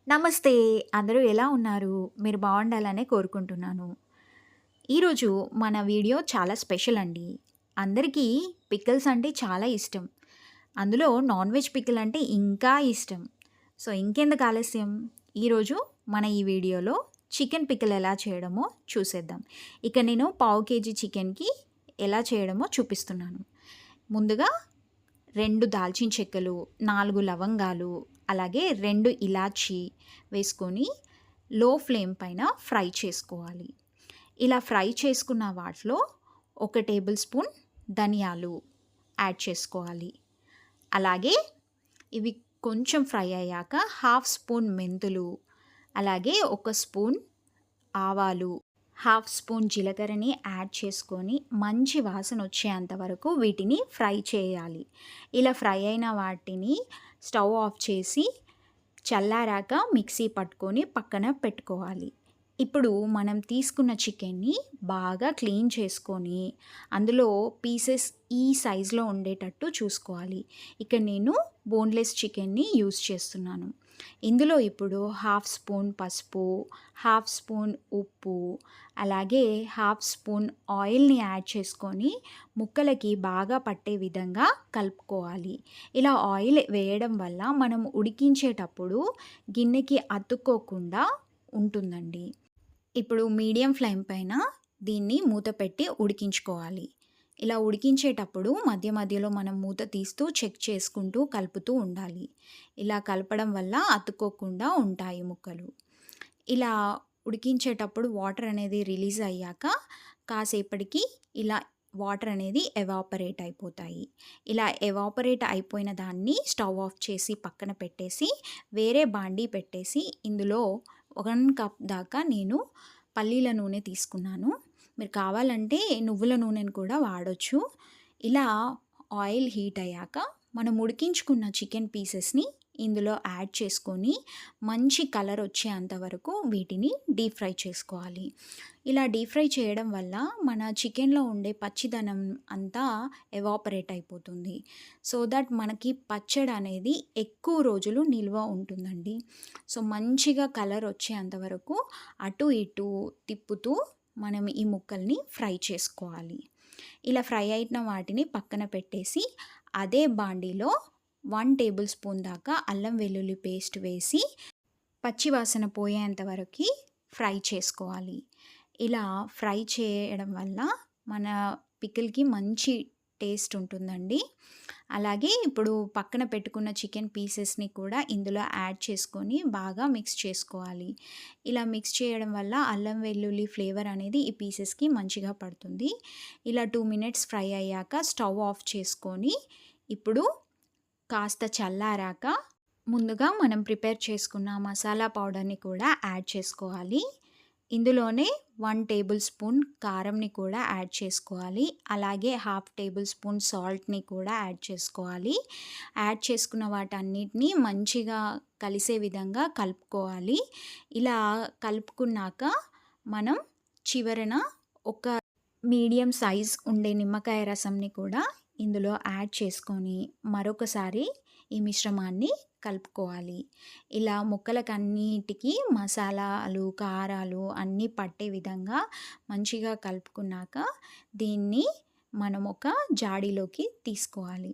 నమస్తే! అందరూ ఎలా ఉన్నారు? మీరు బావుండాలనే కోరుకుంటున్నాను. ఈరోజు మన వీడియో చాలా స్పెషల్ అండి. అందరికీ పికిల్స్ అంటే చాలా ఇష్టం. అందులో నాన్ వెజ్ పికిల్ అంటే ఇంకా ఇష్టం. సో, ఇంకెందుకు ఆలస్యం? ఈరోజు మన ఈ వీడియోలో చికెన్ పికిల్ ఎలా చేయడమో చూసేద్దాం. ఇక నేను పావు కేజీ చికెన్‌కి ఎలా చేయడమో చూపిస్తున్నాను. ముందుగా 2 దాల్చిన చెక్కలు, 4 లవంగాలు, అలాగే 2 ఇలాచీ వేసుకొని లో ఫ్లేమ్ పైన ఫ్రై చేసుకోవాలి. ఇలా ఫ్రై చేసుకున్న వాటిలో 1 టేబుల్ స్పూన్ ధనియాలు యాడ్ చేసుకోవాలి. అలాగే ఇవి కొంచెం ఫ్రై అయ్యాక హాఫ్ స్పూన్ మెంతులు, అలాగే 1 స్పూన్ ఆవాలు, హాఫ్ స్పూన్ జీలకర్రని యాడ్ చేసుకొని మంచి వాసన వచ్చేంత వరకు వీటిని ఫ్రై చేయాలి. ఇలా ఫ్రై అయిన వాటిని స్టవ్ ఆఫ్ చేసి చల్లారాక మిక్సీ పట్టుకొని పక్కన పెట్టుకోవాలి. ఇప్పుడు మనం తీసుకున్న చికెన్ని బాగా క్లీన్ చేసుకొని అందులో పీసెస్ ఈ సైజులో ఉండేటట్టు చూసుకోవాలి. ఇక్కడ నేను బోన్లెస్ చికెన్ని యూస్ చేస్తున్నాను. ఇందులో ఇప్పుడు హాఫ్ స్పూన్ పసుపు, హాఫ్ స్పూన్ ఉప్పు, అలాగే హాఫ్ స్పూన్ ఆయిల్‌ని యాడ్ చేసుకొని ముక్కలకి బాగా పట్టే విధంగా కలుపుకోవాలి. ఇలా ఆయిల్ వేయడం వల్ల మనం ఉడికించేటప్పుడు గిన్నెకి అతుక్కోకుండా ఉంటుందండి. ఇప్పుడు మీడియం ఫ్లేమ్ పైన దీన్ని మూత పెట్టి ఉడికించుకోవాలి. ఇలా ఉడికించేటప్పుడు మధ్య మధ్యలో మనం మూత తీస్తూ చెక్ చేసుకుంటూ కలుపుతూ ఉండాలి. ఇలా కలపడం వల్ల అతుక్కోకుండా ఉంటాయి ముక్కలు. ఇలా ఉడికించేటప్పుడు వాటర్ అనేది రిలీజ్ అయ్యాక కాసేపటికి ఇలా వాటర్ అనేది ఎవాపరేట్ అయిపోతాయి. ఇలా ఎవాపరేట్ అయిపోయిన దాన్ని స్టవ్ ఆఫ్ చేసి పక్కన పెట్టేసి వేరే బాండీ పెట్టేసి ఇందులో 1 కప్ దాకా నేను పల్లీల నూనె తీసుకున్నాను. మీరు కావాలంటే నువ్వుల నూనెను కూడా వాడొచ్చు. ఇలా ఆయిల్ హీట్ అయ్యాక మనం ఉడికించుకున్న చికెన్ పీసెస్‌ని ఇందులో యాడ్ చేసుకొని మంచి కలర్ వచ్చేంత వరకు వీటిని డీప్ ఫ్రై చేసుకోవాలి. ఇలా డీప్ ఫ్రై చేయడం వల్ల మన చికెన్‌లో ఉండే పచ్చిదనం అంతా ఎవాపరేట్ అయిపోతుంది. సో దట్ మనకి పచ్చడి అనేది ఎక్కువ రోజులు నిల్వ ఉంటుందండి. సో మంచిగా కలర్ వచ్చేంత వరకు అటు ఇటు తిప్పుతూ మనం ఈ ముక్కల్ని ఫ్రై చేసుకోవాలి. ఇలా ఫ్రై అయిన వాటిని పక్కన పెట్టేసి అదే బాండీలో 1 టేబుల్ స్పూన్ దాకా అల్లం వెల్లుల్లి పేస్ట్ వేసి పచ్చి వాసన పోయేంత వరకు ఫ్రై చేసుకోవాలి. ఇలా ఫ్రై చేయడం వల్ల మన పికిల్‌కి మంచి టేస్ట్ ఉంటుందండి. అలాగే ఇప్పుడు పక్కన పెట్టుకున్న చికెన్ పీసెస్‌ని కూడా ఇందులో యాడ్ చేసుకొని బాగా మిక్స్ చేసుకోవాలి. ఇలా మిక్స్ చేయడం వల్ల అల్లం వెల్లుల్లి ఫ్లేవర్ అనేది ఈ పీసెస్‌కి మంచిగా పడుతుంది. ఇలా 2 మినిట్స్ ఫ్రై అయ్యాక స్టవ్ ఆఫ్ చేసుకొని ఇప్పుడు కాస్త చల్లారాక ముందుగా మనం ప్రిపేర్ చేసుకున్న మసాలా పౌడర్‌ని కూడా యాడ్ చేసుకోవాలి. ఇందులోనే 1 టేబుల్ స్పూన్ కారంని కూడా యాడ్ చేసుకోవాలి. అలాగే హాఫ్ టేబుల్ స్పూన్ సాల్ట్‌ని కూడా యాడ్ చేసుకోవాలి. యాడ్ చేసుకున్న వాటన్నిటిని మంచిగా కలిసే విధంగా కలుపుకోవాలి. ఇలా కలుపుకున్నాక మనం చివరన ఒక మీడియం సైజ్ ఉండే నిమ్మకాయ రసంని కూడా ఇందులో యాడ్ చేసుకొని మరొకసారి ఈ మిశ్రమాన్ని కలుపుకోవాలి. ఇలా ముక్కలకన్నిటికి మసాలాలు, కారాలు అన్నీ పట్టే విధంగా మంచిగా కలుపుకున్నాక దీన్ని మనం ఒక జాడీలోకి తీసుకోవాలి.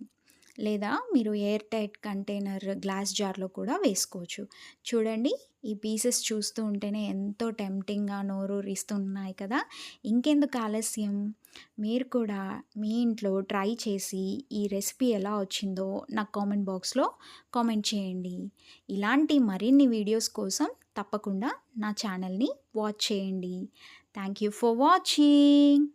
లేదా మీరు ఎయిర్ టైట్ కంటైనర్ గ్లాస్ జార్‌లో కూడా వేసుకోవచ్చు. చూడండి ఈ పీసెస్ చూస్తూ ఉంటేనే ఎంతో టెంప్టింగ్‌గా నోరూరిస్తున్నాయి కదా! ఇంకెందుకు ఆలస్యం? మీరు కూడా మీ ఇంట్లో ట్రై చేసి ఈ రెసిపీ ఎలా వచ్చిందో నాకు కామెంట్ బాక్స్‌లో కామెంట్ చేయండి. ఇలాంటి మరిన్ని వీడియోస్ కోసం తప్పకుండా నా ఛానల్‌ని వాచ్ చేయండి. Thank you for watching.